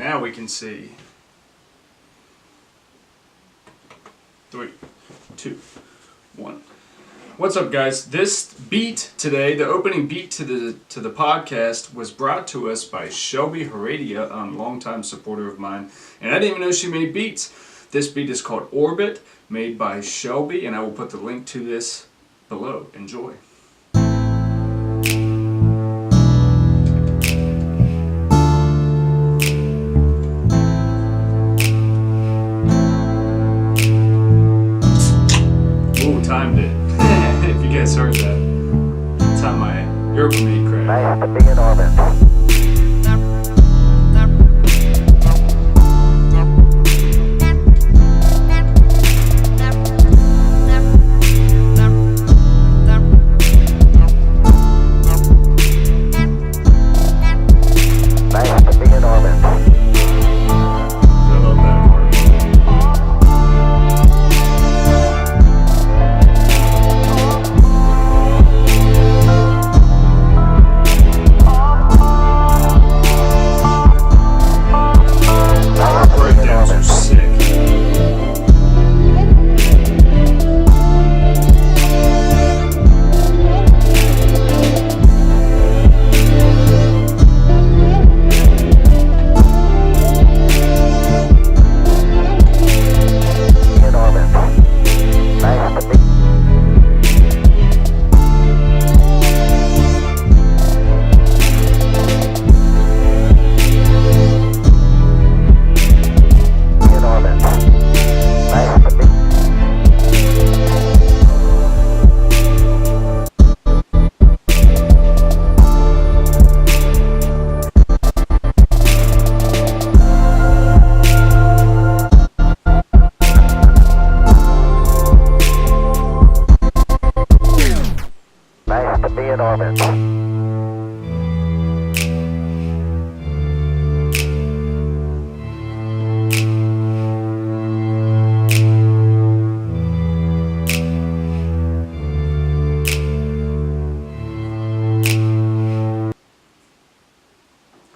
now we can see. 3, 2, 1. What's up, guys? This beat today, the opening beat to the podcast, was brought to us by Shelby Heredia, a longtime supporter of mine, and I didn't even know she made beats. This beat is called Orbit, made by Shelby, and I will put the link to this below. Enjoy. Timed it. If you guys heard that. That's how my Euromate crashed. Nice to be in orbit.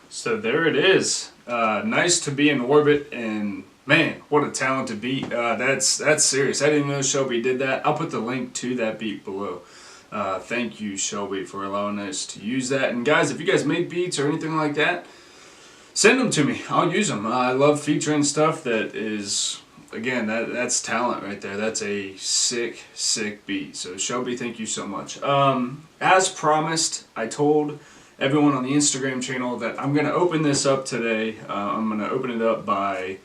So there it is. Nice to be in orbit, and man, what a talented beat. That's serious. I didn't know Shelby did that. I'll put the link to that beat below. Thank you, Shelby, for allowing us to use that. And guys, if you guys make beats or anything like that, send them to me. I'll use them. I love featuring stuff that is, again, that's talent right there. That's a sick beat. So Shelby, thank you so much. As promised, I told everyone on the Instagram channel that I'm going to open this up today. I'm going to open it up by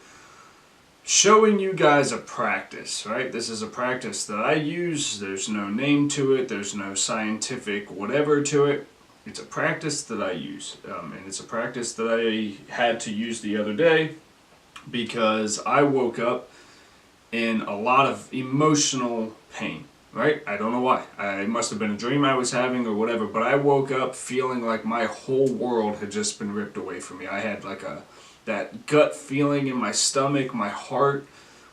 showing you guys a practice, right? This is a practice that I use. There's no name to it. There's no scientific whatever to it. It's a practice that I use. And it's a practice that I had to use the other day because I woke up in a lot of emotional pain. Right? I don't know why. It must have been a dream I was having or whatever, but I woke up feeling like my whole world had just been ripped away from me. I had like that gut feeling in my stomach. My heart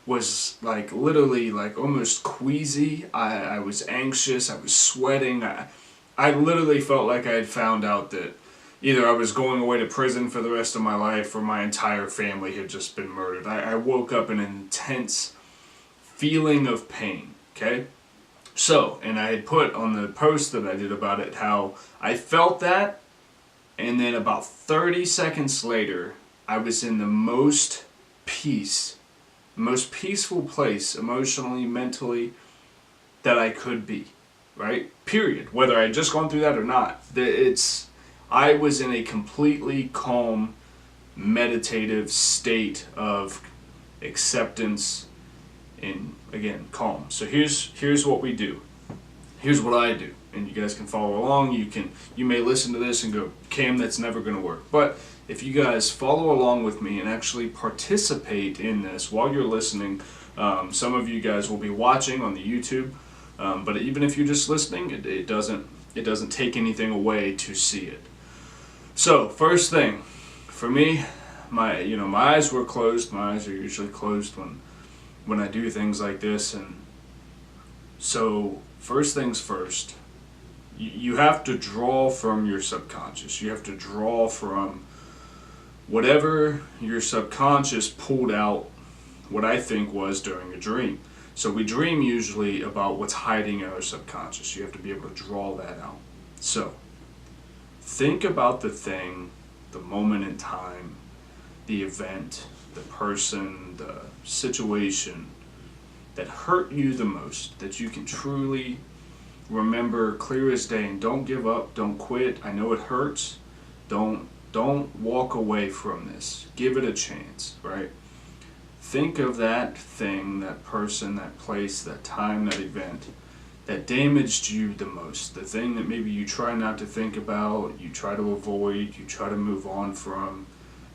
was like literally like almost queasy. I was anxious. I was sweating. I literally felt like I had found out that either I was going away to prison for the rest of my life or my entire family had just been murdered. I woke up in an intense feeling of pain, okay? So, and I had put on the post that I did about it how I felt that, and then about 30 seconds later, I was in the most peaceful place, emotionally, mentally, that I could be, right? Period. Whether I had just gone through that or not. I was in a completely calm, meditative state of acceptance and, again, calm. So here's what we do. Here's what I do, and you guys can follow along. You may listen to this and go, Cam, that's never going to work. But if you guys follow along with me and actually participate in this while you're listening, some of you guys will be watching on the YouTube, but even if you're just listening, it doesn't take anything away to see it. So first thing, for me, my eyes were closed. My eyes are usually closed when I do things like this, and so first things first, you have to draw from your subconscious. You have to draw from whatever your subconscious pulled out, what I think was during a dream. So we dream usually about what's hiding in our subconscious. You have to be able to draw that out. So think about the thing, the moment in time, the event, the person, the situation that hurt you the most, that you can truly remember clear as day. And don't give up, don't quit. I know it hurts. Don't walk away from this. Give it a chance, right? Think of that thing, that person, that place, that time, that event that damaged you the most. The thing that maybe you try not to think about, you try to avoid, you try to move on from.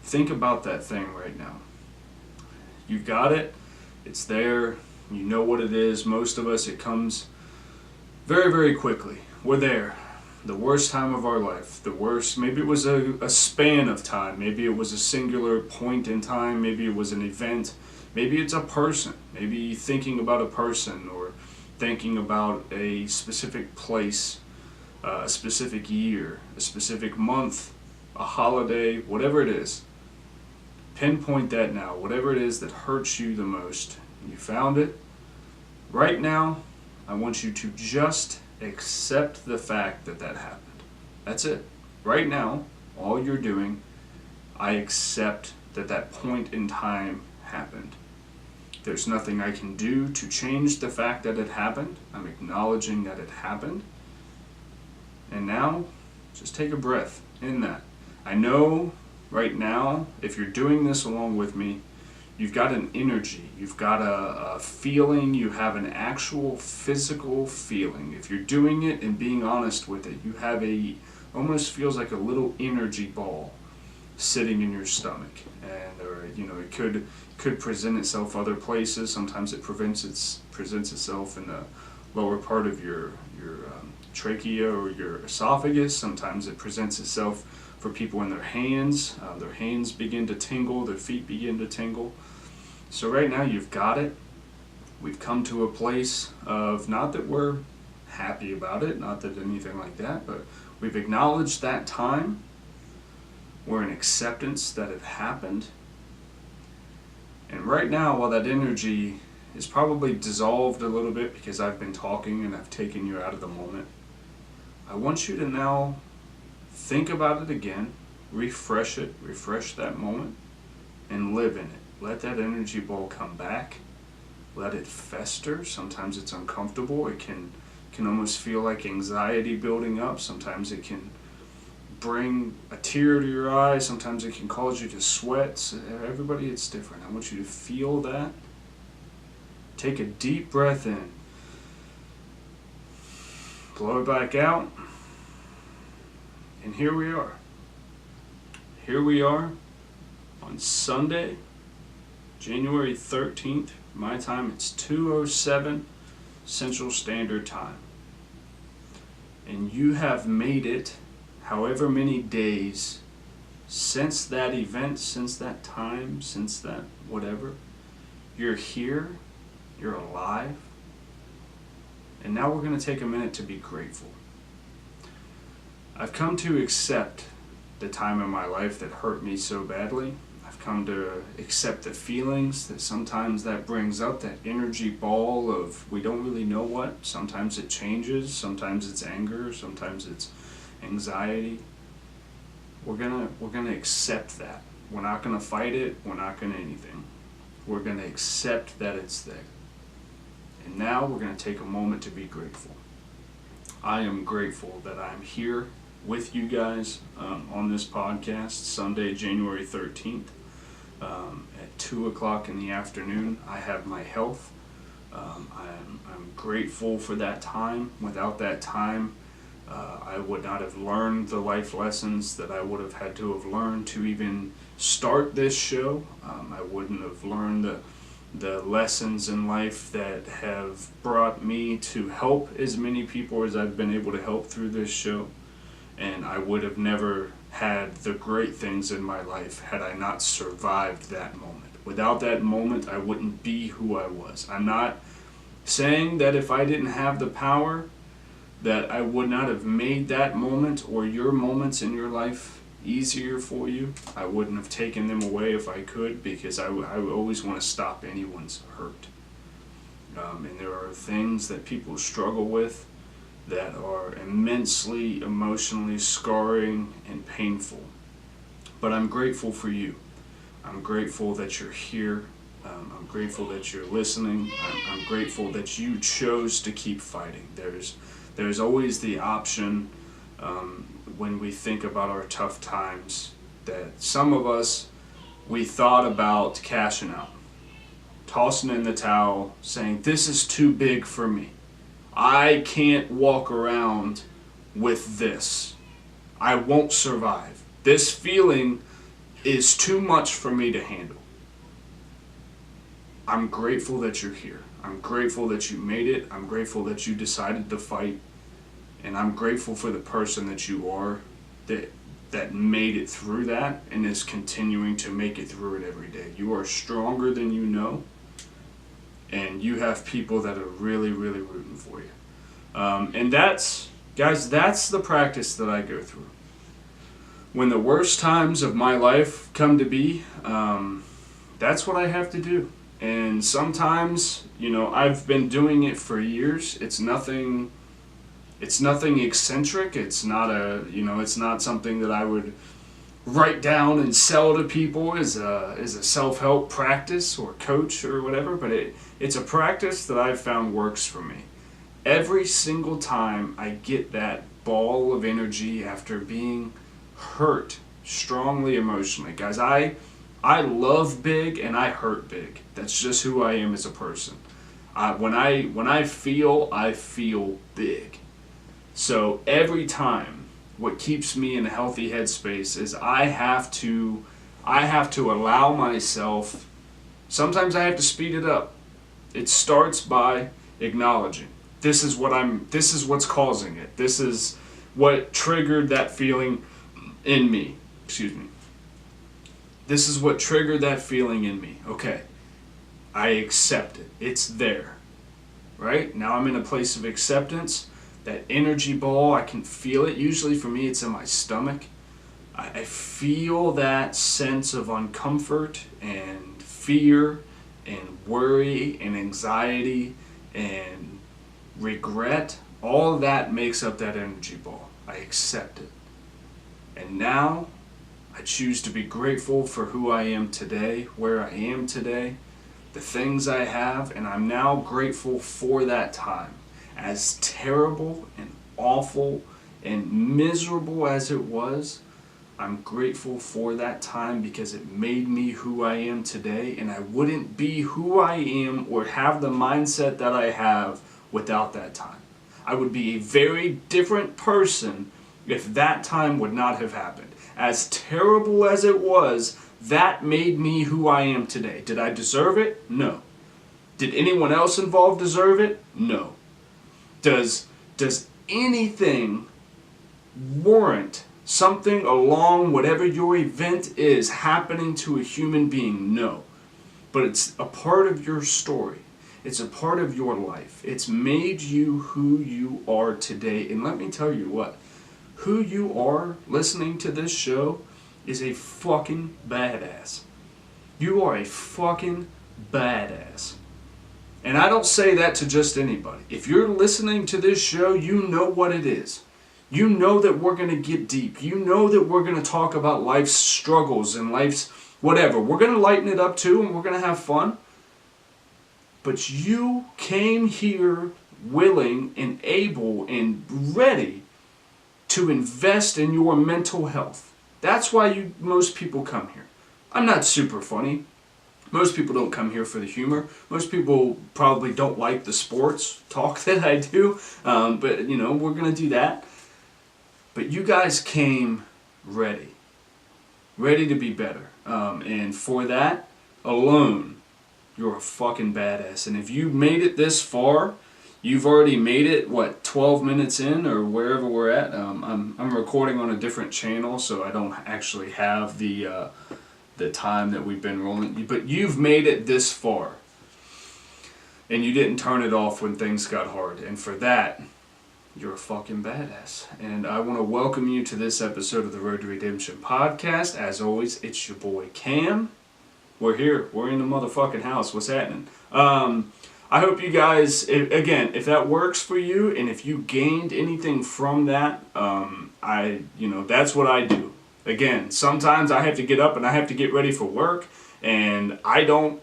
Think about that thing right now. You got it. It's there. You know what it is. Most of us, it comes very, very quickly. We're there. The worst time of our life. The worst. Maybe it was a span of time. Maybe it was a singular point in time. Maybe it was an event. Maybe it's a person. Maybe thinking about a person, or thinking about a specific place, a specific year, a specific month, a holiday, whatever it is. Pinpoint that now. Whatever it is that hurts you the most. You found it. Right now, I want you to just accept the fact that that happened. That's it. Right now, all you're doing, I accept that that point in time happened. There's nothing I can do to change the fact that it happened. I'm acknowledging that it happened. And now, just take a breath in that. I know right now, if you're doing this along with me, you've got an energy, you've got a feeling, you have an actual physical feeling. If you're doing it and being honest with it, you have almost feels like a little energy ball sitting in your stomach. And it could present itself other places. Sometimes it presents itself in the lower part of your trachea or your esophagus. Sometimes it presents itself for people in their hands. Their hands begin to tingle, their feet begin to tingle. So right now you've got it. We've come to a place of, not that we're happy about it, not that anything like that, but we've acknowledged that time. We're in acceptance that it happened. And right now, while that energy is probably dissolved a little bit because I've been talking and I've taken you out of the moment, I want you to now think about it again, refresh that moment, and live in it. Let that energy ball come back. Let it fester. Sometimes it's uncomfortable. It can almost feel like anxiety building up. Sometimes it can bring a tear to your eye. Sometimes it can cause you to sweat. So everybody, it's different. I want you to feel that. Take a deep breath in. Blow it back out. And here we are. Here we are on Sunday, January 13th. My time, it's 2:07 Central Standard Time. And you have made it however many days since that event, since that time, since that whatever. You're here. You're alive. And now we're going to take a minute to be grateful. I've come to accept the time in my life that hurt me so badly. I've come to accept the feelings that sometimes that brings up, that energy ball of we don't really know what. Sometimes it changes, sometimes it's anger, sometimes it's anxiety. We're gonna accept that. We're not gonna fight it, we're not gonna anything. We're gonna accept that it's there. And now we're gonna take a moment to be grateful. I am grateful that I'm here with you guys on this podcast, Sunday, January 13th, at 2 o'clock in the afternoon. I have my health. I'm grateful for that time. Without that time, I would not have learned the life lessons that I would have had to have learned to even start this show. I wouldn't have learned the lessons in life that have brought me to help as many people as I've been able to help through this show. And I would have never had the great things in my life had I not survived that moment. Without that moment, I wouldn't be who I was. I'm not saying that if I didn't have the power, that I would not have made that moment or your moments in your life easier for you. I wouldn't have taken them away if I could, because I would always want to stop anyone's hurt. And there are things that people struggle with that are immensely emotionally scarring and painful. But I'm grateful for you. I'm grateful that you're here. I'm grateful that you're listening. I'm grateful that you chose to keep fighting. There's always the option, when we think about our tough times, that some of us, we thought about cashing out, tossing in the towel, saying, this is too big for me. I can't walk around with this. I won't survive. This feeling is too much for me to handle. I'm grateful that you're here. I'm grateful that you made it. I'm grateful that you decided to fight. And I'm grateful for the person that you are, that made it through that and is continuing to make it through it every day. You are stronger than you know. And you have people that are really, really rooting for you. And that's the practice that I go through. When the worst times of my life come to be, that's what I have to do. And sometimes, I've been doing it for years. It's nothing eccentric. It's not something that I would write down and sell to people as a self-help practice or coach or whatever, but it's a practice that I've found works for me. Every single time I get that ball of energy after being hurt strongly emotionally. Guys, I love big and I hurt big. That's just who I am as a person. When I feel big. So every time, what keeps me in a healthy headspace is I have to allow myself. Sometimes I have to speed it up. It starts by acknowledging this is what's causing it. This is what triggered that feeling in me. Excuse me. This is what triggered that feeling in me. Okay. I accept it. It's there. Right? Now I'm in a place of acceptance. That energy ball, I can feel it. Usually for me, it's in my stomach. I feel that sense of uncomfort and fear and worry and anxiety and regret. All of that makes up that energy ball. I accept it. And now I choose to be grateful for who I am today, where I am today, the things I have, and I'm now grateful for that time. As terrible and awful and miserable as it was, I'm grateful for that time because it made me who I am today, and I wouldn't be who I am or have the mindset that I have without that time. I would be a very different person if that time would not have happened. As terrible as it was, that made me who I am today. Did I deserve it? No. Did anyone else involved deserve it? No. Does anything warrant something along whatever your event is happening to a human being? No. But it's a part of your story. It's a part of your life. It's made you who you are today. And let me tell you what, who you are listening to this show is a fucking badass. You are a fucking badass. And I don't say that to just anybody. If you're listening to this show, you know what it is. You know that we're going to get deep. You know that we're going to talk about life's struggles and life's whatever. We're going to lighten it up too, and we're going to have fun. But you came here willing and able and ready to invest in your mental health. That's why most people come here. I'm not super funny. Most people don't come here for the humor. Most people probably don't like the sports talk that I do. But, we're going to do that. But you guys came ready. Ready to be better. And for that alone, you're a fucking badass. And if you made it this far, you've already made it, 12 minutes in or wherever we're at. I'm recording on a different channel, so I don't actually have the time that we've been rolling, but you've made it this far and you didn't turn it off when things got hard, and for that you're a fucking badass. And I want to welcome you to this episode of the Road to Redemption podcast. As always, it's your boy Cam. We're here. We're in the motherfucking house. What's happening? I hope you guys, if that works for you, and if you gained anything from that, that's what I do. Again, sometimes I have to get up and I have to get ready for work, and I don't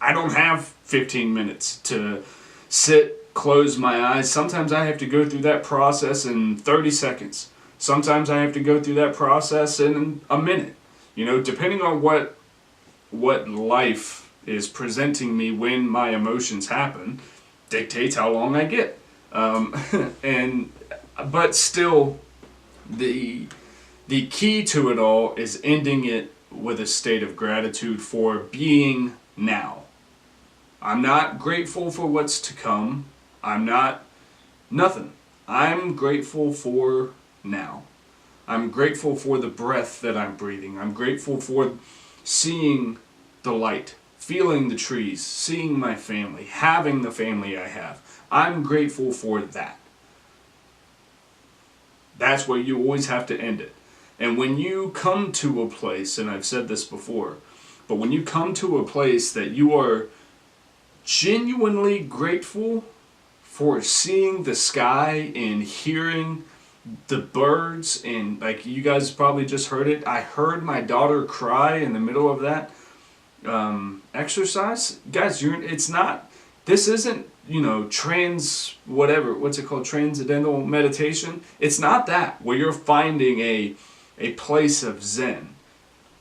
have 15 minutes to sit, close my eyes. Sometimes I have to go through that process in 30 seconds. Sometimes I have to go through that process in a minute. Depending on what life is presenting me when my emotions happen, dictates how long I get. But still, the key to it all is ending it with a state of gratitude for being now. I'm not grateful for what's to come. Nothing. I'm grateful for now. I'm grateful for the breath that I'm breathing. I'm grateful for seeing the light, feeling the trees, seeing my family, having the family I have. I'm grateful for that. That's where you always have to end it. And when you come to a place, and I've said this before, but when you come to a place that you are genuinely grateful for seeing the sky and hearing the birds, and like you guys probably just heard it, I heard my daughter cry in the middle of that exercise. Guys, this isn't, transcendental meditation. It's not that, where you're finding a place of zen.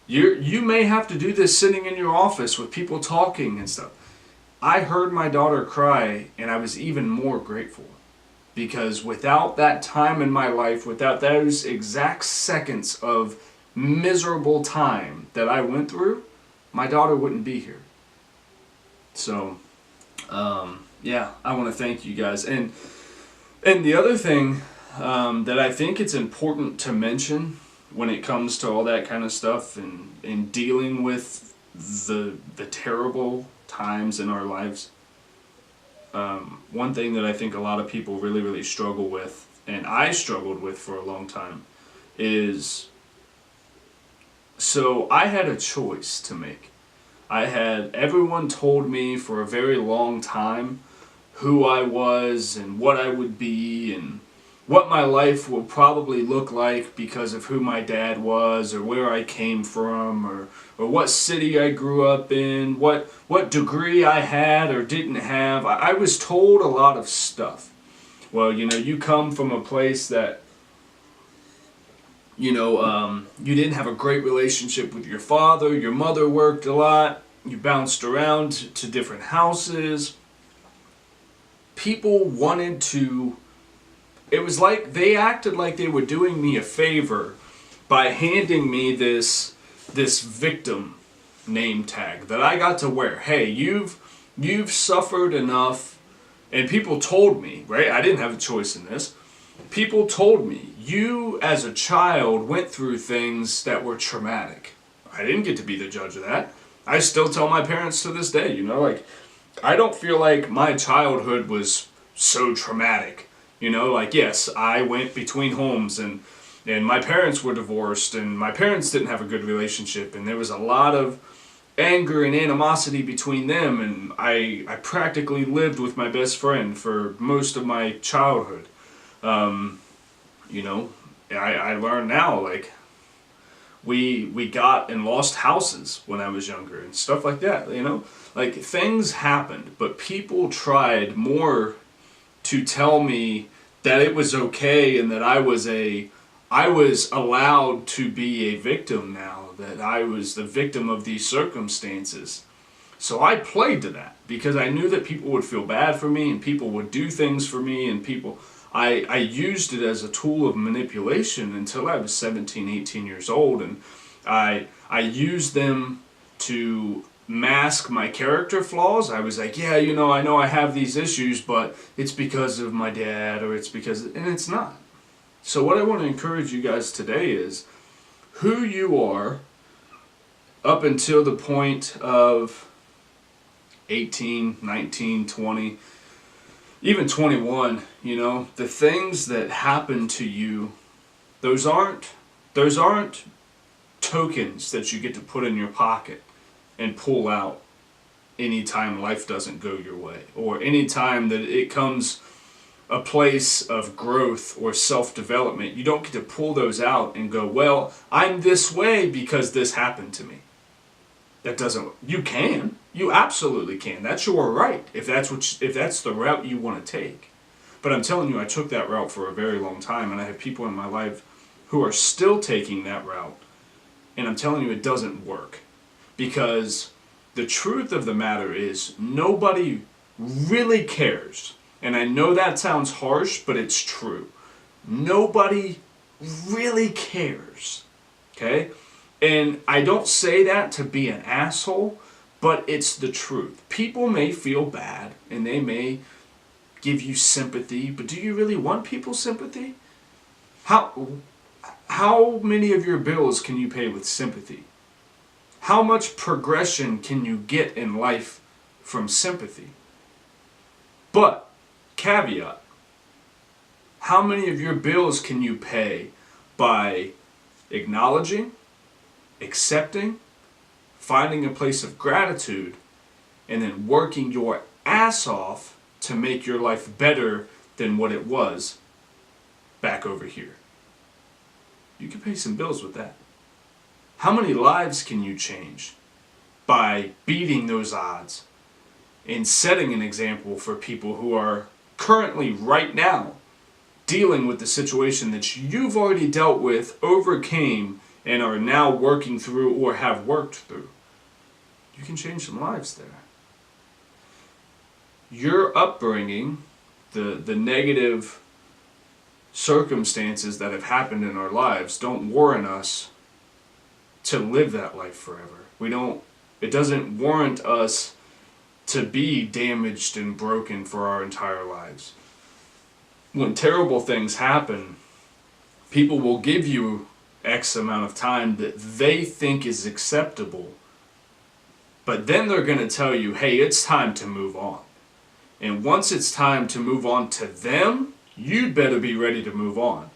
You may have to do this sitting in your office with people talking and stuff. I heard my daughter cry, and I was even more grateful. Because without that time in my life, without those exact seconds of miserable time that I went through, my daughter wouldn't be here. So, I want to thank you guys. And the other thing that I think it's important to mention when it comes to all that kind of stuff and dealing with the terrible times in our lives, one thing that I think a lot of people really, really struggle with, and I struggled with for a long time, is, so I had a choice to make. Everyone told me for a very long time who I was and what I would be and what my life would probably look like because of who my dad was or where I came from or what city I grew up in, what degree I had or didn't have. I was told a lot of stuff. Well, you come from a place that, you didn't have a great relationship with your father, your mother worked a lot, you bounced around to different houses. People wanted to... It was like they acted like they were doing me a favor by handing me this victim name tag that I got to wear. Hey, you've suffered enough, and people told me, right? I didn't have a choice in this. People told me, you as a child went through things that were traumatic. I didn't get to be the judge of that. I still tell my parents to this day, I don't feel like my childhood was so traumatic. Yes, I went between homes and my parents were divorced and my parents didn't have a good relationship and there was a lot of anger and animosity between them, and I practically lived with my best friend for most of my childhood. I learned now, we got and lost houses when I was younger and stuff like that, things happened, but people tried more to tell me that it was okay and that I was allowed to be a victim now, that I was the victim of these circumstances. So I played to that because I knew that people would feel bad for me and people would do things for me and I used it as a tool of manipulation until I was 17, 18 years old, and I used them to mask my character flaws. I was like, I know I have these issues, but it's because of my dad, or and it's not. So what I want to encourage you guys today is who you are up until the point of 18, 19, 20. even 21, you know, the things that happen to you, those aren't tokens that you get to put in your pocket and pull out anytime life doesn't go your way, or anytime that it comes a place of growth or self-development. You don't get to pull those out and go, well, I'm this way because this happened to me. That doesn't. You can. You absolutely can. That's your right if that's the route you want to take. But I'm telling you, I took that route for a very long time, and I have people in my life who are still taking that route, and I'm telling you, it doesn't work. Because the truth of the matter is, nobody really cares. And I know that sounds harsh, but it's true. Nobody really cares. Okay? And I don't say that to be an asshole, but it's the truth. People may feel bad, and they may give you sympathy, but do you really want people's sympathy? How many of your bills can you pay with sympathy? How much progression can you get in life from sympathy? But, caveat, how many of your bills can you pay by acknowledging, accepting, finding a place of gratitude, and then working your ass off to make your life better than what it was back over here? You can pay some bills with that. How many lives can you change by beating those odds and setting an example for people who are currently, right now, dealing with the situation that you've already dealt with, overcame, and are now working through or have worked through? You can change some lives there. Your upbringing, the negative circumstances that have happened in our lives don't warrant us to live that life forever. It doesn't warrant us to be damaged and broken for our entire lives. When terrible things happen, people will give you X amount of time that they think is acceptable, but then they're going to tell you, hey, it's time to move on. And once it's time to move on to them, you'd better be ready to move on.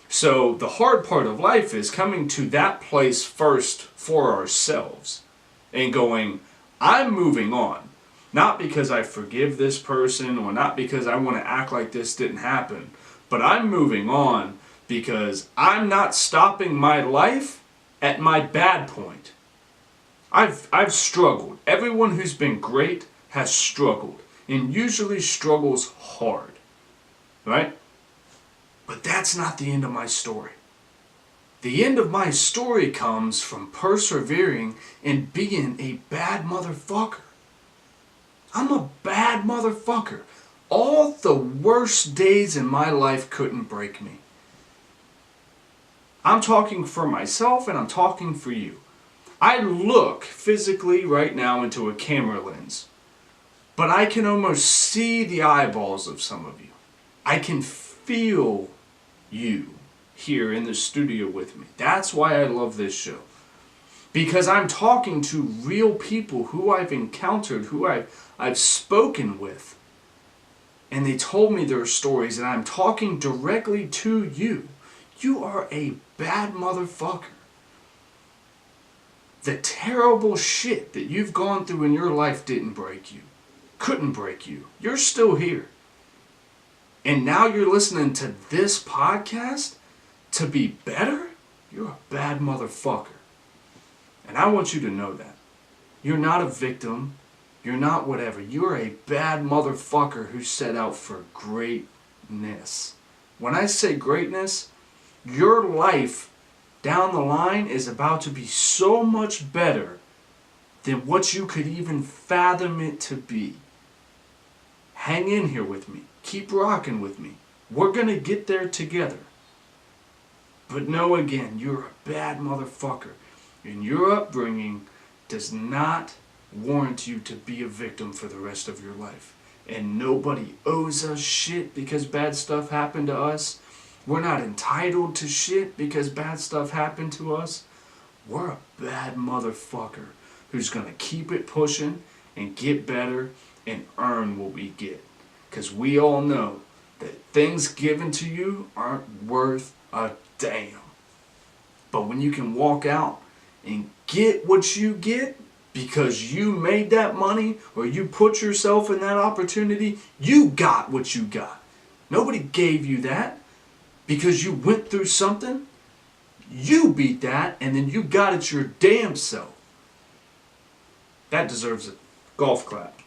So the hard part of life is coming to that place first for ourselves and going, I'm moving on. Not because I forgive this person or not because I want to act like this didn't happen, but I'm moving on because I'm not stopping my life at my bad point. I've struggled. Everyone who's been great has struggled, and usually struggles hard, right? But that's not the end of my story. The end of my story comes from persevering and being a bad motherfucker. I'm a bad motherfucker. All the worst days in my life couldn't break me. I'm talking for myself and I'm talking for you. I look physically right now into a camera lens, but I can almost see the eyeballs of some of you. I can feel you here in the studio with me. That's why I love this show. Because I'm talking to real people who I've encountered, who I've spoken with. And they told me their stories, and I'm talking directly to you. You are a bad motherfucker. The terrible shit that you've gone through in your life didn't break you. Couldn't break you. You're still here. And now you're listening to this podcast to be better? You're a bad motherfucker. And I want you to know that. You're not a victim. You're not whatever. You're a bad motherfucker who set out for greatness. When I say greatness, your life down the line is about to be so much better than what you could even fathom it to be. Hang in here with me. Keep rocking with me. We're going to get there together. But know again, you're a bad motherfucker. And your upbringing does not warrant you to be a victim for the rest of your life. And nobody owes us shit because bad stuff happened to us. We're not entitled to shit because bad stuff happened to us. We're a bad motherfucker who's going to keep it pushing and get better and earn what we get. Because we all know that things given to you aren't worth a damn. But when you can walk out and get what you get because you made that money or you put yourself in that opportunity, you got what you got. Nobody gave you that because you went through something. You beat that and then you got it your damn self. That deserves a golf clap.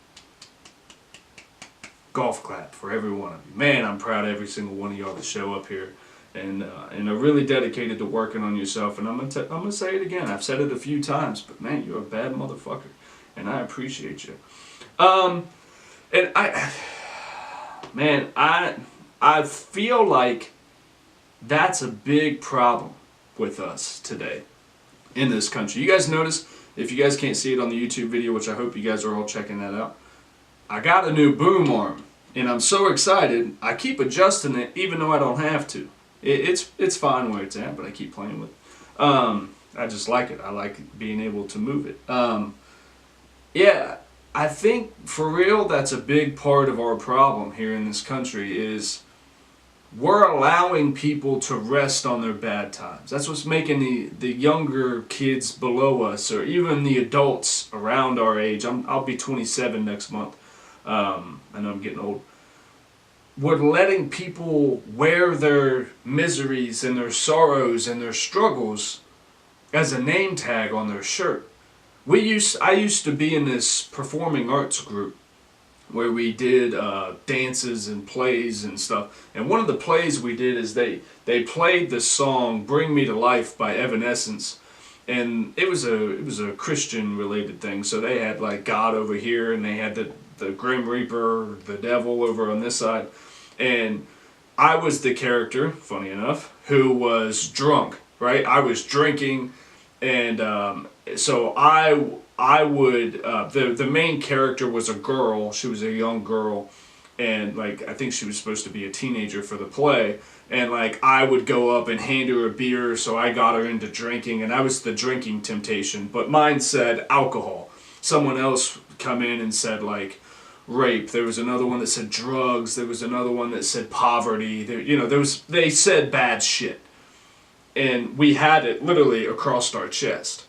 Golf clap for every one of you. Man, I'm proud of every single one of y'all that show up here and are really dedicated to working on yourself. And I'm gonna say it again. I've said it a few times, but man, you're a bad motherfucker, and I appreciate you. And I feel like that's a big problem with us today in this country. You guys notice, if you guys can't see it on the YouTube video, which I hope you guys are all checking that out, I got a new boom arm, and I'm so excited. I keep adjusting it even though I don't have to. It's fine where it's at, but I keep playing with it. I just like it. I like being able to move it. Yeah, I think for real that's a big part of our problem here in this country is we're allowing people to rest on their bad times. That's what's making the younger kids below us, or even the adults around our age. I'll be 27 next month. I know I'm getting old. We're letting people wear their miseries and their sorrows and their struggles as a name tag on their shirt. I used to be in this performing arts group where we did dances and plays and stuff. And one of the plays we did is they played the song "Bring Me to Life" by Evanescence, and it was a Christian related thing. So they had like God over here, and they had the Grim Reaper, the devil over on this side, and I was the character, funny enough, who was drunk. Right, I was drinking, and so I would the main character was a girl. She was a young girl, and like I think she was supposed to be a teenager for the play. And like I would go up and hand her a beer, so I got her into drinking, and I was the drinking temptation. But mine said alcohol. Someone else come in and said like rape. There was another one that said drugs. There was another one that said poverty. They said bad shit, and we had it literally across our chest.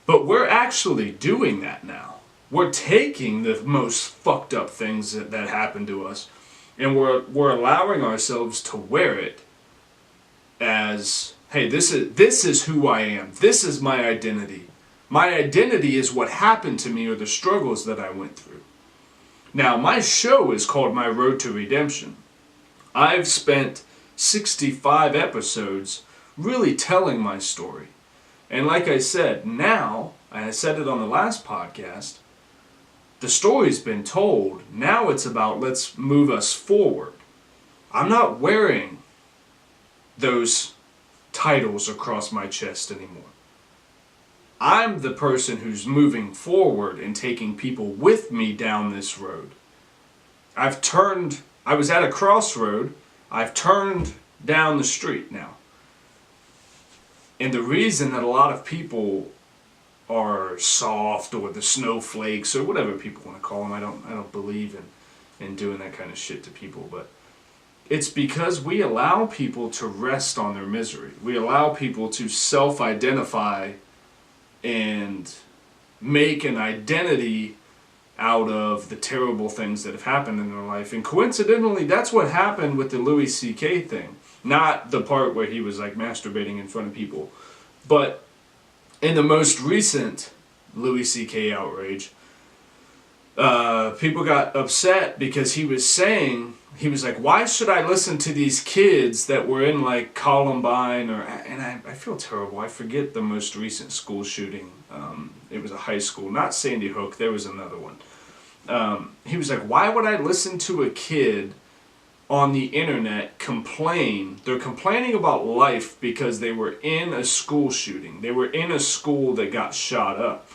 But we're actually doing that now. We're taking the most fucked up things that happen to us, and we're allowing ourselves to wear it as, hey, this is who I am. This is my identity. My identity is what happened to me or the struggles that I went through. Now, my show is called My Road to Redemption. I've spent 65 episodes really telling my story. And like I said, now, and I said it on the last podcast, the story's been told. Now it's about let's move us forward. I'm not wearing those titles across my chest anymore. I'm the person who's moving forward and taking people with me down this road. I was at a crossroad. I've turned down the street now. And the reason that a lot of people are soft, or the snowflakes, or whatever people want to call them, I don't believe in doing that kind of shit to people, but it's because we allow people to rest on their misery. We allow people to self-identify and make an identity out of the terrible things that have happened in their life. And coincidentally, that's what happened with the Louis C.K. thing. Not the part where he was like masturbating in front of people, but in the most recent Louis C.K. outrage, people got upset because he was like, why should I listen to these kids that were in like Columbine, and I feel terrible. I forget the most recent school shooting. It was a high school, not Sandy Hook. There was another one. He was like, why would I listen to a kid on the internet complain? They're complaining about life because they were in a school shooting. They were in a school that got shot up.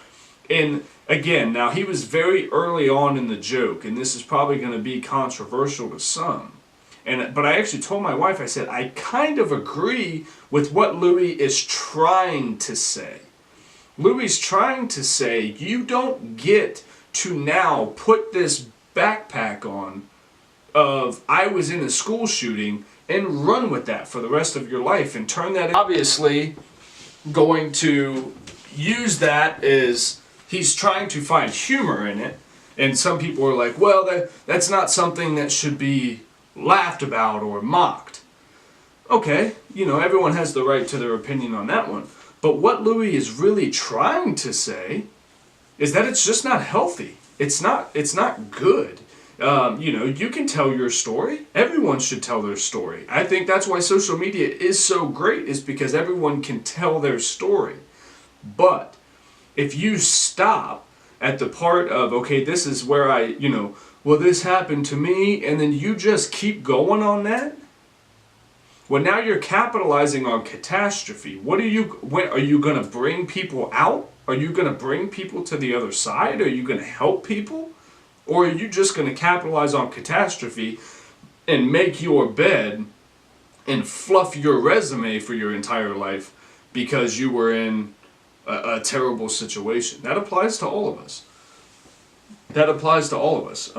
And again, now he was very early on in the joke, and this is probably going to be controversial to some. But I actually told my wife, I said, I kind of agree with what Louis is trying to say. Louis is trying to say, you don't get to now put this backpack on of I was in a school shooting and run with that for the rest of your life and turn that. Obviously, going to use that as he's trying to find humor in it, and some people are like, well, that's not something that should be laughed about or mocked. Okay, you know, everyone has the right to their opinion on that one. But what Louis is really trying to say is that it's just not healthy. It's not good. You know, you can tell your story. Everyone should tell their story. I think that's why social media is so great, is because everyone can tell their story. But if you stop at the part of, okay, this is where well, this happened to me, and then you just keep going on that, well, now you're capitalizing on catastrophe. When are you going to bring people out? Are you going to bring people to the other side? Are you going to help people? Or are you just going to capitalize on catastrophe and make your bed and fluff your resume for your entire life because you were in a terrible situation? That applies to all of us. That applies to all of us.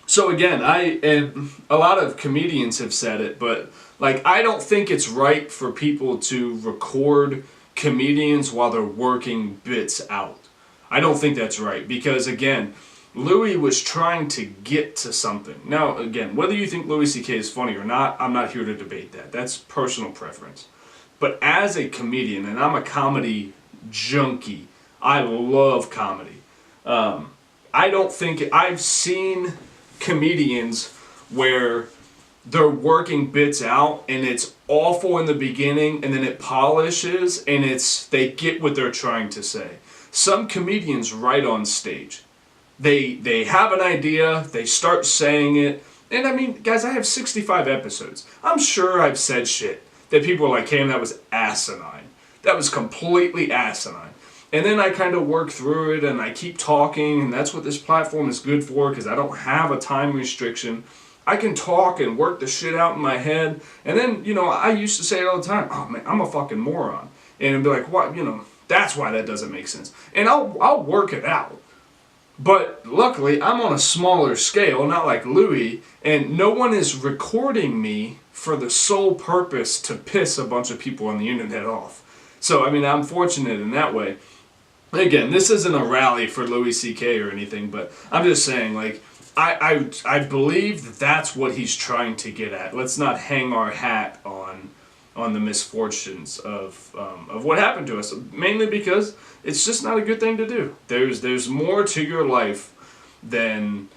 So again, and a lot of comedians have said it, but like, I don't think it's right for people to record comedians while they're working bits out. I don't think that's right, because again, Louis was trying to get to something. Now, again, whether you think Louis C.K. is funny or not, I'm not here to debate that. That's personal preference. But as a comedian, and I'm a comedy junkie, I love comedy. I don't think I've seen comedians where they're working bits out and it's awful in the beginning and then it polishes and they get what they're trying to say. Some comedians write on stage. They have an idea, they start saying it, and I mean, guys, I have 65 episodes. I'm sure I've said shit that people are like, "Cam, that was asinine. That was completely asinine." And then I kind of work through it and I keep talking, and that's what this platform is good for, because I don't have a time restriction. I can talk and work the shit out in my head, and then, you know, I used to say it all the time, "Oh man, I'm a fucking moron." And it'd be like, "What? You know, that's why that doesn't make sense." And I'll work it out. But luckily, I'm on a smaller scale, not like Louis, and no one is recording me for the sole purpose to piss a bunch of people on the internet off. So, I mean, I'm fortunate in that way. Again, this isn't a rally for Louis C.K. or anything, but I'm just saying, like, I believe that that's what he's trying to get at. Let's not hang our hat on the misfortunes of what happened to us, mainly because it's just not a good thing to do. There's more to your life than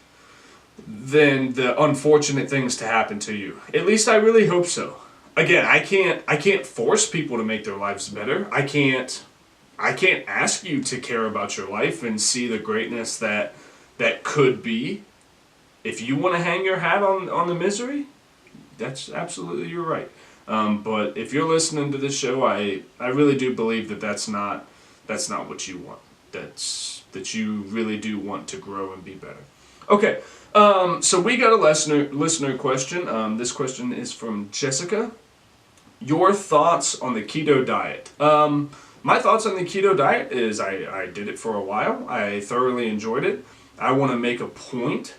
the unfortunate things to happen to you. At least I really hope so. Again, I can't force people to make their lives better. I can't ask you to care about your life and see the greatness that could be. If you want to hang your hat on the misery, that's absolutely, you're right. But if you're listening to this show, I really do believe that's not what you want. That you really do want to grow and be better. Okay, so we got a listener question. This question is from Jessica. Your thoughts on the keto diet? My thoughts on the keto diet is I did it for a while. I thoroughly enjoyed it. I want to make a point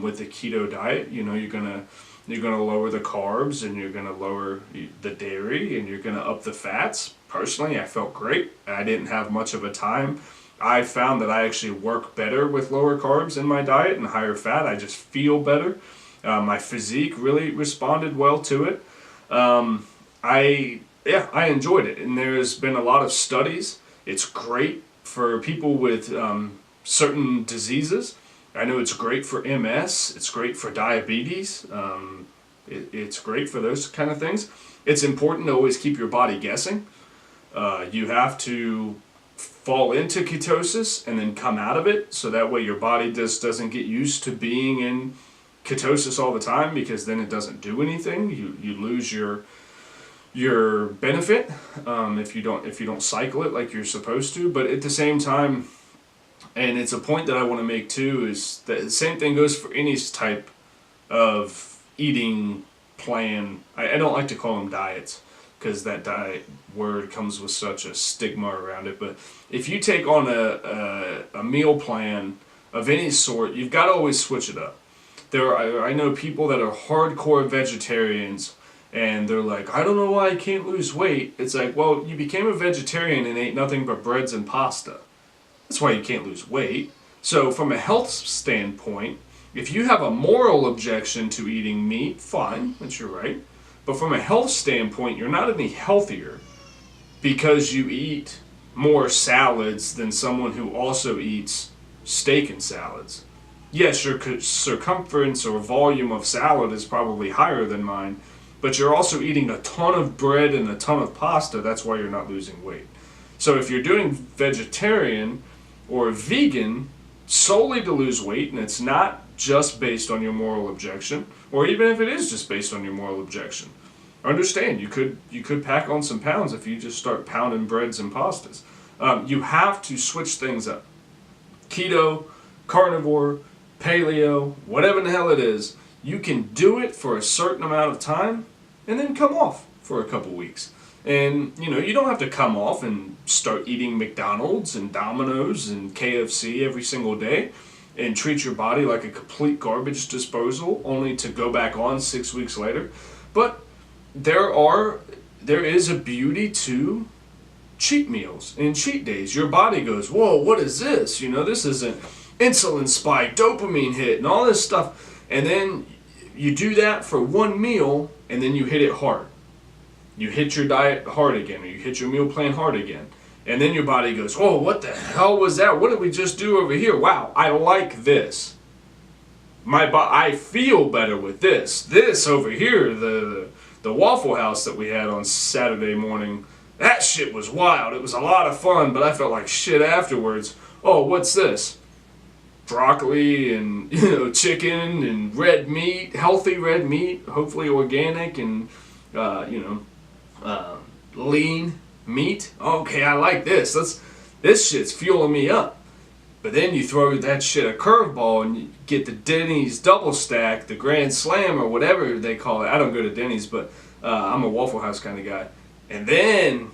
with the keto diet. You know, you're gonna lower the carbs and you're gonna lower the dairy and you're gonna up the fats. Personally, I felt great. I didn't have much of a time. I found that I actually work better with lower carbs in my diet and higher fat. I just feel better. My physique really responded well to it. I enjoyed it, and there's been a lot of studies. It's great for people with certain diseases. I know it's great for MS, it's great for diabetes, it's great for those kind of things. It's important to always keep your body guessing. You have to fall into ketosis and then come out of it, so that way your body just doesn't get used to being in ketosis all the time, because then it doesn't do anything. You lose your benefit if you don't cycle it like you're supposed to. But at the same time, and it's a point that I want to make too, is that the same thing goes for any type of eating plan. I don't like to call them diets, because that diet word comes with such a stigma around it. But if you take on a meal plan of any sort, you've got to always switch it up. I know people that are hardcore vegetarians, and they're like, I don't know why I can't lose weight. It's like, well, you became a vegetarian and ate nothing but breads and pasta. That's why you can't lose weight. So from a health standpoint, if you have a moral objection to eating meat, fine, that's your right. But from a health standpoint, you're not any healthier because you eat more salads than someone who also eats steak and salads. Yes, your circumference or volume of salad is probably higher than mine, but you're also eating a ton of bread and a ton of pasta. That's why you're not losing weight. So if you're doing vegetarian or vegan solely to lose weight, and it's not just based on your moral objection, or even if it is just based on your moral objection, understand you could pack on some pounds if you just start pounding breads and pastas. You have to switch things up. Keto, carnivore, paleo, whatever the hell it is, you can do it for a certain amount of time and then come off for a couple weeks. And you don't have to come off and start eating McDonald's and Domino's and KFC every single day and treat your body like a complete garbage disposal only to go back on 6 weeks later. But there is a beauty to cheat meals and cheat days. Your body goes, whoa, what is this? This is an insulin spike, dopamine hit, and all this stuff. And then you do that for one meal, and then you hit it hard. You hit your diet hard again, or you hit your meal plan hard again. And then your body goes, whoa, what the hell was that? What did we just do over here? Wow, I like this. I feel better with this. This over here, the Waffle House that we had on Saturday morning, that shit was wild. It was a lot of fun, but I felt like shit afterwards. Oh, what's this? Broccoli and chicken and red meat, healthy red meat, hopefully organic and lean meat. Okay, I like this. This shit's fueling me up. But then you throw that shit a curveball and you get the Denny's double stack, the Grand Slam or whatever they call it. I don't go to Denny's, but I'm a Waffle House kind of guy. And then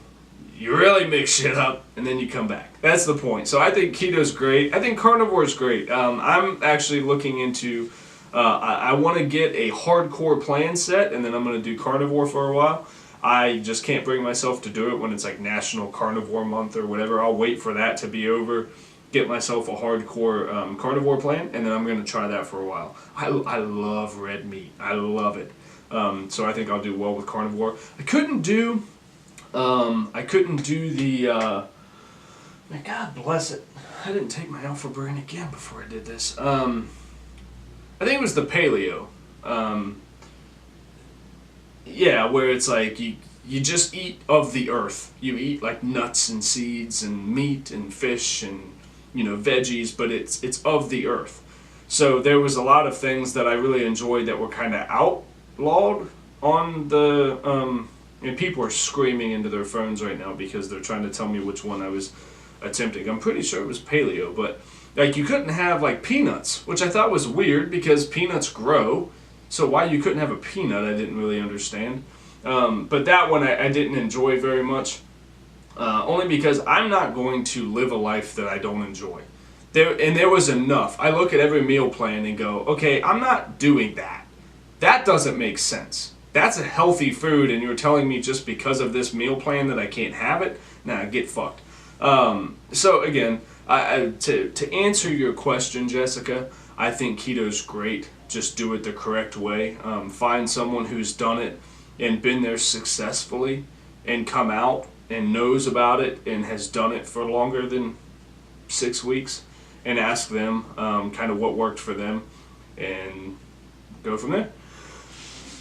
you really mix shit up, and then you come back. That's the point. So I think keto's great. I think carnivore's great. I'm actually looking into, I want to get a hardcore plan set, and then I'm going to do carnivore for a while. I just can't bring myself to do it when it's like National Carnivore Month or whatever. I'll wait for that to be over, get myself a hardcore carnivore plan, and then I'm going to try that for a while. I love red meat. I love it. So I think I'll do well with carnivore. I couldn't do the, God bless it. I didn't take my Alpha Brain again before I did this. I think it was the paleo. Yeah, where it's like you just eat of the earth. You eat like nuts and seeds and meat and fish and veggies, but it's of the earth. So there was a lot of things that I really enjoyed that were kind of outlawed on the and people are screaming into their phones right now because they're trying to tell me which one I was attempting. I'm pretty sure it was paleo, but like you couldn't have like peanuts, which I thought was weird because peanuts grow. So why you couldn't have a peanut, I didn't really understand. But that one I didn't enjoy very much, only because I'm not going to live a life that I don't enjoy. There was enough. I look at every meal plan and go, okay, I'm not doing that. That doesn't make sense. That's a healthy food, and you're telling me just because of this meal plan that I can't have it? Nah, get fucked. So again, to answer your question, Jessica, I think keto's great. Just do it the correct way. Find someone who's done it and been there successfully and come out and knows about it and has done it for longer than 6 weeks, and ask them kind of what worked for them and go from there.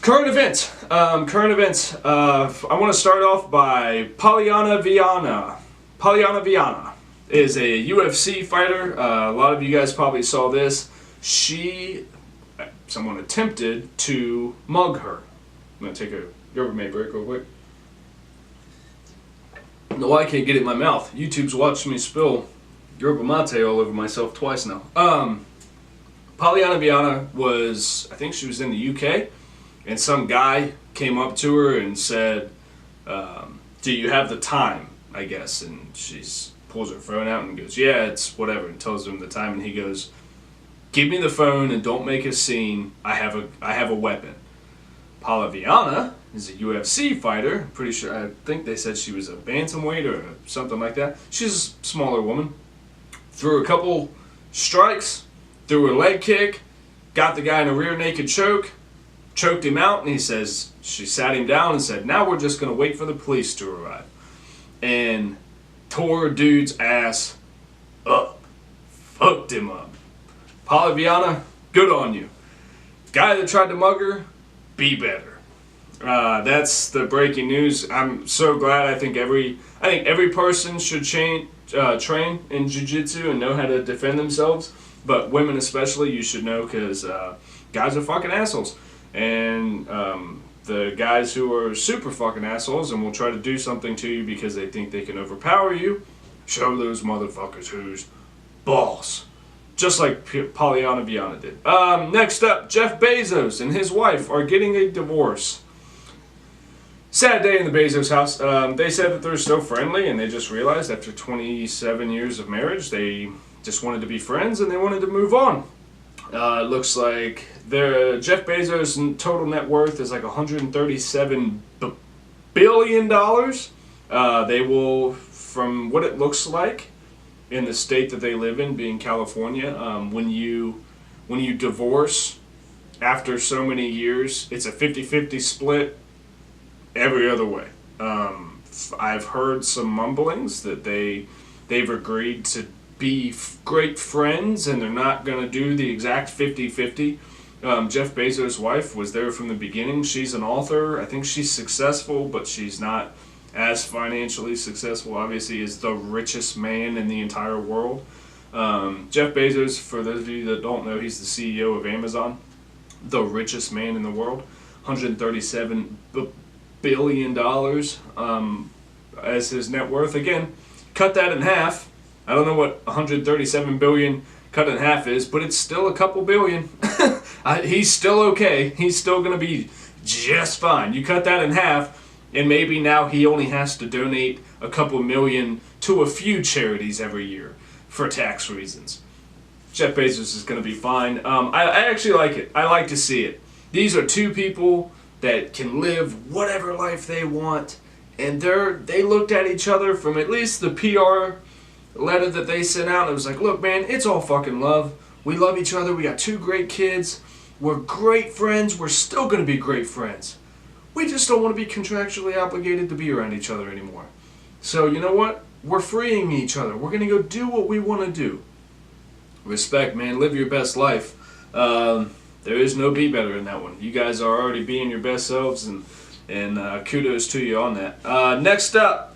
Current events. I want to start off by Polyana Viana. Polyana Viana is a UFC fighter. A lot of you guys probably saw this. Someone attempted to mug her. I'm going to take a Rubbermaid break real quick. No, I can't get it in my mouth. YouTube's watched me spill yerba mate all over myself twice now. Polyana Viana I think she was in the UK, and some guy came up to her and said, do you have the time, I guess? And she pulls her phone out and goes, yeah, it's whatever, and tells him the time, and he goes, Give me the phone and don't make a scene. I have a weapon. Palaviana is a UFC fighter. Pretty sure, I think they said she was a bantamweight or something like that. She's a smaller woman. Threw a couple strikes, threw a leg kick, got the guy in a rear naked choke, choked him out, and he says, she sat him down and said, now we're just going to wait for the police to arrive. And tore dude's ass up. Fucked him up. Palaviana, good on you. Guy that tried to mug her, be better. That's the breaking news. I'm so glad. I think every person should train in jiu-jitsu and know how to defend themselves. But women especially, you should know, because guys are fucking assholes. And the guys who are super fucking assholes and will try to do something to you because they think they can overpower you, show those motherfuckers who's boss. Just like Pollyanna Viana did. Next up, Jeff Bezos and his wife are getting a divorce. Sad day in the Bezos house. They said that they're still friendly, and they just realized after 27 years of marriage, they just wanted to be friends and they wanted to move on. It looks like Jeff Bezos' total net worth is like $137 billion. They will, from what it looks like, in the state that they live in, being California, when you divorce after so many years, it's a 50-50 split every other way. I've heard some mumblings that they've agreed to be great friends and they're not going to do the exact 50-50. Jeff Bezos' wife was there from the beginning. She's an author. I think she's successful, but she's not as financially successful, obviously, is the richest man in the entire world. Jeff Bezos, for those of you that don't know, he's the CEO of Amazon, the richest man in the world, $137 billion as his net worth. Again, cut that in half. I don't know what 137 billion cut in half is, but it's still a couple billion. He's still okay. He's still going to be just fine. You cut that in half, and maybe now he only has to donate a couple million to a few charities every year for tax reasons. Jeff Bezos is going to be fine. I actually like it. I like to see it. These are two people that can live whatever life they want, and they looked at each other from at least the PR letter that they sent out. It was like, look, man, it's all fucking love. We love each other. We got 2 great kids. We're great friends. We're still going to be great friends. We just don't want to be contractually obligated to be around each other anymore. So, you know what? We're freeing each other. We're going to go do what we want to do. Respect, man. Live your best life. There is no be better in that one. You guys are already being your best selves, and kudos to you on that. Next up,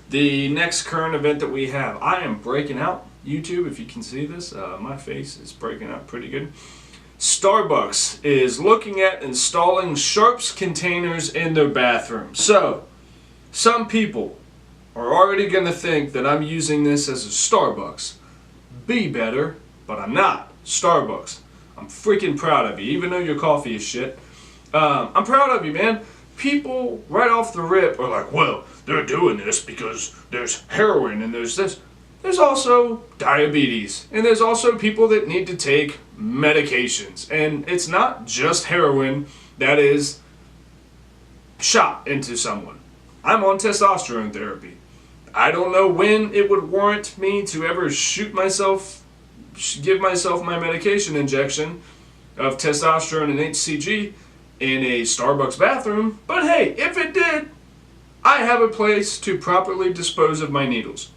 the next current event that we have. I am breaking out. YouTube, if you can see this, my face is breaking out pretty good. Starbucks is looking at installing sharps containers in their bathroom. So, some people are already going to think that I'm using this as a Starbucks. Be better, but I'm not. Starbucks. I'm freaking proud of you, even though your coffee is shit. I'm proud of you, man. People right off the rip are like, well, they're doing this because there's heroin and there's this. There's also diabetes, and there's also people that need to take medications. And it's not just heroin that is shot into someone. I'm on testosterone therapy. I don't know when it would warrant me to ever give myself my medication injection of testosterone and HCG in a Starbucks bathroom, but hey, if it did, I have a place to properly dispose of my needles.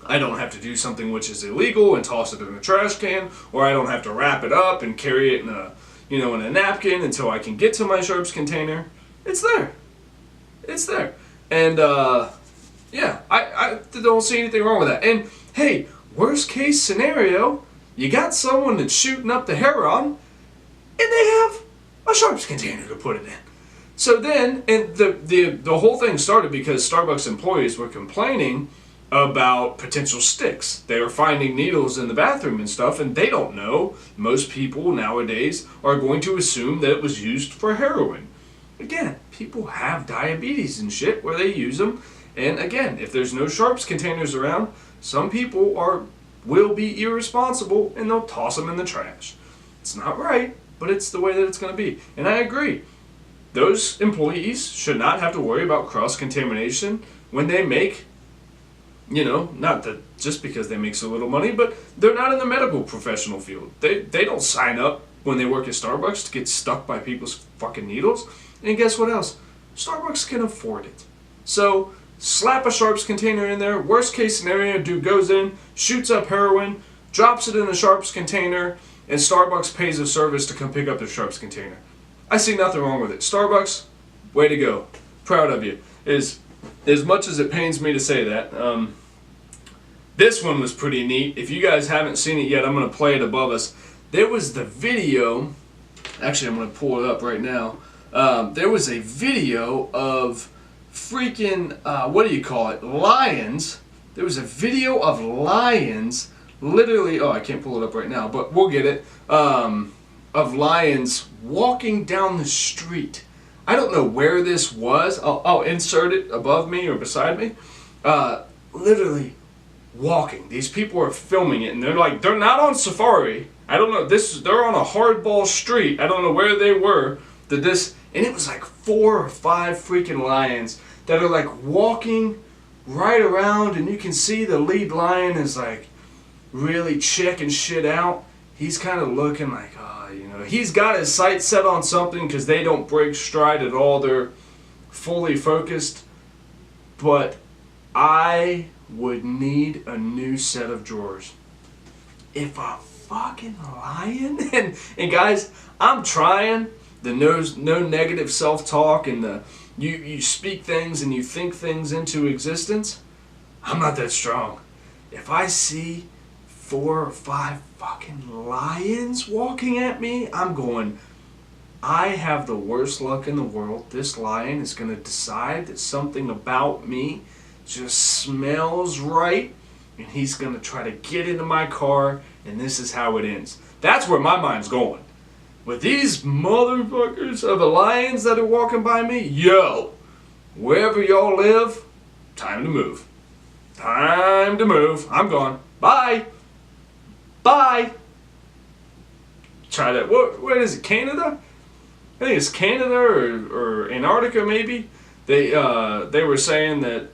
I don't have to do something which is illegal and toss it in a trash can, or I don't have to wrap it up and carry it in a napkin until I can get to my sharps container. It's there. It's there. And yeah, I don't see anything wrong with that. And hey, worst case scenario, you got someone that's shooting up the heroin, and they have a sharps container to put it in. So then, and the whole thing started because Starbucks employees were complaining about potential sticks. They were finding needles in the bathroom and stuff, and they don't know. Most people nowadays are going to assume that it was used for heroin. Again, people have diabetes and shit where they use them. And again, if there's no sharps containers around, some people will be irresponsible and they'll toss them in the trash. It's not right, but it's the way that it's going to be. And I agree. Those employees should not have to worry about cross-contamination when they make, not that just because they make so little money, but they're not in the medical professional field. They don't sign up when they work at Starbucks to get stuck by people's fucking needles. And guess what else? Starbucks can afford it. So slap a Sharps container in there. Worst case scenario, dude goes in, shoots up heroin, drops it in a Sharps container, and Starbucks pays a service to come pick up their Sharps container. I see nothing wrong with it. Starbucks, way to go. Proud of you. As much as it pains me to say that, this one was pretty neat. If you guys haven't seen it yet, I'm going to play it above us. There was the video. Actually, I'm going to pull it up right now. There was a video of freaking, lions. There was a video of lions, literally, I can't pull it up right now, but we'll get it, of lions walking down the street. I don't know where this was. I'll insert it above me or beside me. Literally walking. These people are filming it, and they're not on safari. I don't know. They're on a hardball street. I don't know where they were. And it was like 4 or 5 freaking lions that are like walking right around, and you can see the lead lion is like really checking shit out. He's kind of looking like, he's got his sights set on something because they don't break stride at all. They're fully focused. But I would need a new set of drawers. If a fucking lion, and guys, I'm trying the no negative self-talk and the you speak things and you think things into existence. I'm not that strong. If I see 4 or 5 fucking lions walking at me, I'm going, I have the worst luck in the world. This lion is going to decide that something about me just smells right, and he's going to try to get into my car, and this is how it ends. That's where my mind's going. With these motherfuckers of the lions that are walking by me, wherever y'all live, time to move. Time to move. I'm gone. Bye. Bye. Try that. What is it? Canada? I think it's Canada or Antarctica maybe. They were saying that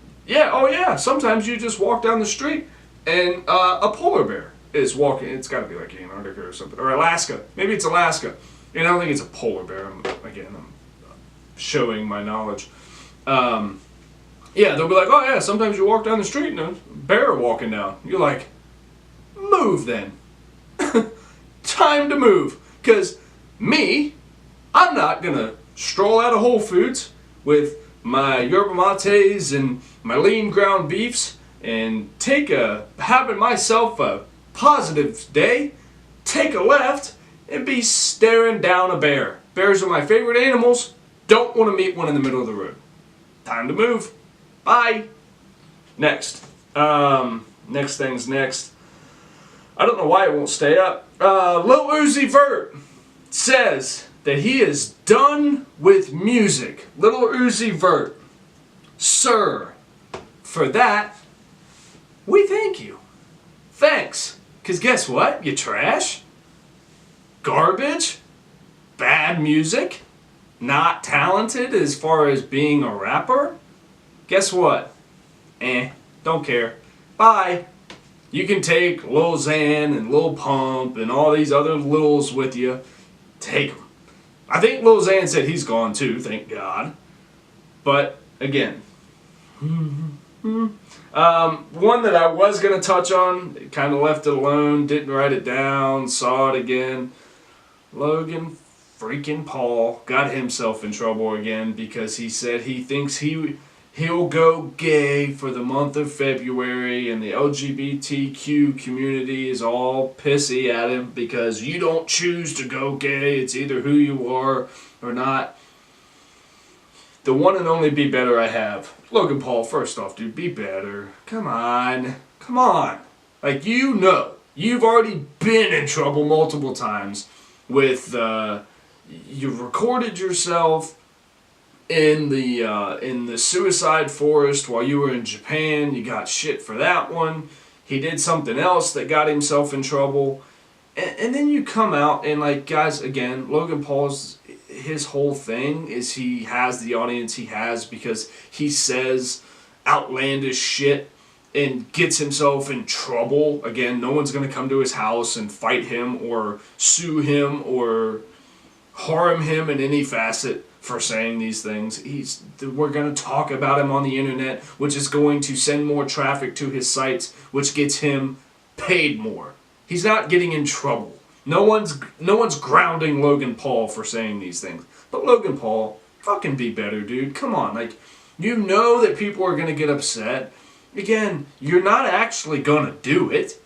sometimes you just walk down the street and a polar bear is walking. It's got to be like Antarctica or something, or Alaska. Maybe it's Alaska. And I don't think it's a polar bear. I'm showing my knowledge. They'll be like, sometimes you walk down the street and a bear walking down. You're like, move then. Time to move. Because I'm not going to stroll out of Whole Foods with my yerba mates and my lean ground beefs and having myself a positive day, take a left, and be staring down a bear. Bears are my favorite animals. Don't want to meet one in the middle of the road. Time to move. Bye. Next. Next thing's next. I don't know why it won't stay up. Lil Uzi Vert says that he is done with music. Lil Uzi Vert. Sir, for that, we thank you. Thanks. Because guess what? You trash. Garbage. Bad music. Not talented as far as being a rapper. Guess what? Don't care. Bye. You can take Lil Xan and Lil Pump and all these other Lils with you. Take them. I think Lil Xan said he's gone too, thank God. But, again. One that I was going to touch on, kind of left it alone, didn't write it down, saw it again. Logan freaking Paul got himself in trouble again because he said he thinks he'll go gay for the month of February, and the LGBTQ community is all pissy at him because you don't choose to go gay. It's either who you are or not. The one and only Be Better I have. Logan Paul, first off, dude, be better. Come on. Come on. Like, you've already been in trouble multiple times with, you recorded yourself in the suicide forest while you were in Japan. You got shit for that one. He did something else that got himself in trouble. And then you come out and, like, guys, again, Logan Paul's, his whole thing is he has the audience he has because he says outlandish shit and gets himself in trouble. Again, no one's going to come to his house and fight him or sue him or harm him in any facet for saying these things. We're going to talk about him on the internet, which is going to send more traffic to his sites, which gets him paid more. He's not getting in trouble. No one's grounding Logan Paul for saying these things. But Logan Paul, fucking be better, dude. Come on. Like, you know that people are going to get upset. Again, you're not actually going to do it.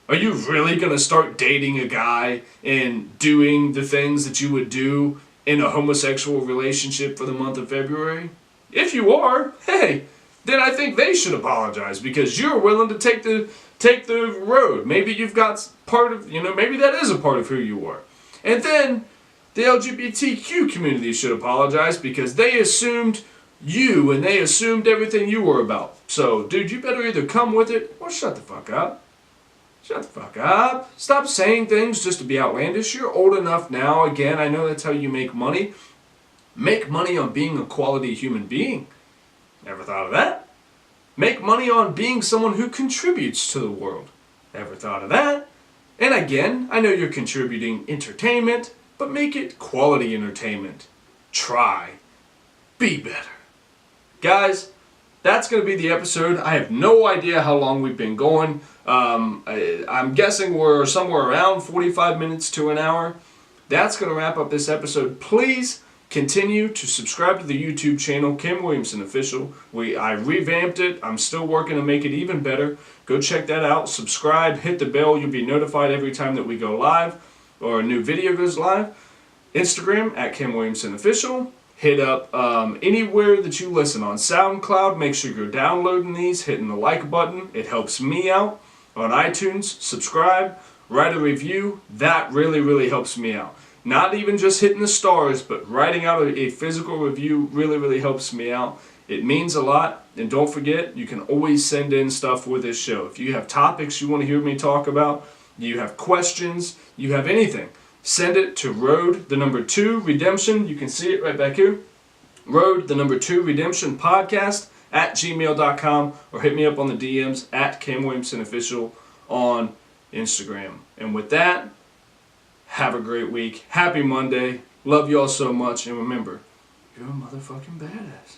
Are you really going to start dating a guy and doing the things that you would do in a homosexual relationship for the month of February? If you are, hey, then I think they should apologize because you're willing to take the road. Maybe you've got part of, maybe that is a part of who you are. And then the LGBTQ community should apologize because they assumed you and they assumed everything you were about. So, dude, you better either come with it or shut the fuck up. Shut the fuck up. Stop saying things just to be outlandish. You're old enough now. Again, I know that's how you make money. Make money on being a quality human being. Never thought of that. Make money on being someone who contributes to the world. Ever thought of that? And again, I know you're contributing entertainment, but make it quality entertainment. Try. Be better. Guys, that's going to be the episode. I have no idea how long we've been going. I'm guessing we're somewhere around 45 minutes to an hour. That's going to wrap up this episode. Please continue to subscribe to the YouTube channel, Kim Williamson Official. I revamped it. I'm still working to make it even better. Go check that out. Subscribe, hit the bell. You'll be notified every time that we go live or a new video goes live. Instagram at Kim Williamson Official. Hit up anywhere that you listen on SoundCloud. Make sure you're downloading these, hitting the like button. It helps me out. On iTunes, subscribe, write a review. That really, really helps me out. Not even just hitting the stars, but writing out a physical review really, really helps me out. It means a lot. And don't forget, you can always send in stuff with this show. If you have topics you want to hear me talk about, you have questions, you have anything, send it to road2 redemption. You can see it right back here. road2 redemption podcast @gmail.com, or hit me up on the DMs at Kim Williamson Official on Instagram. And with that, have a great week. Happy Monday. Love you all so much. And remember, you're a motherfucking badass.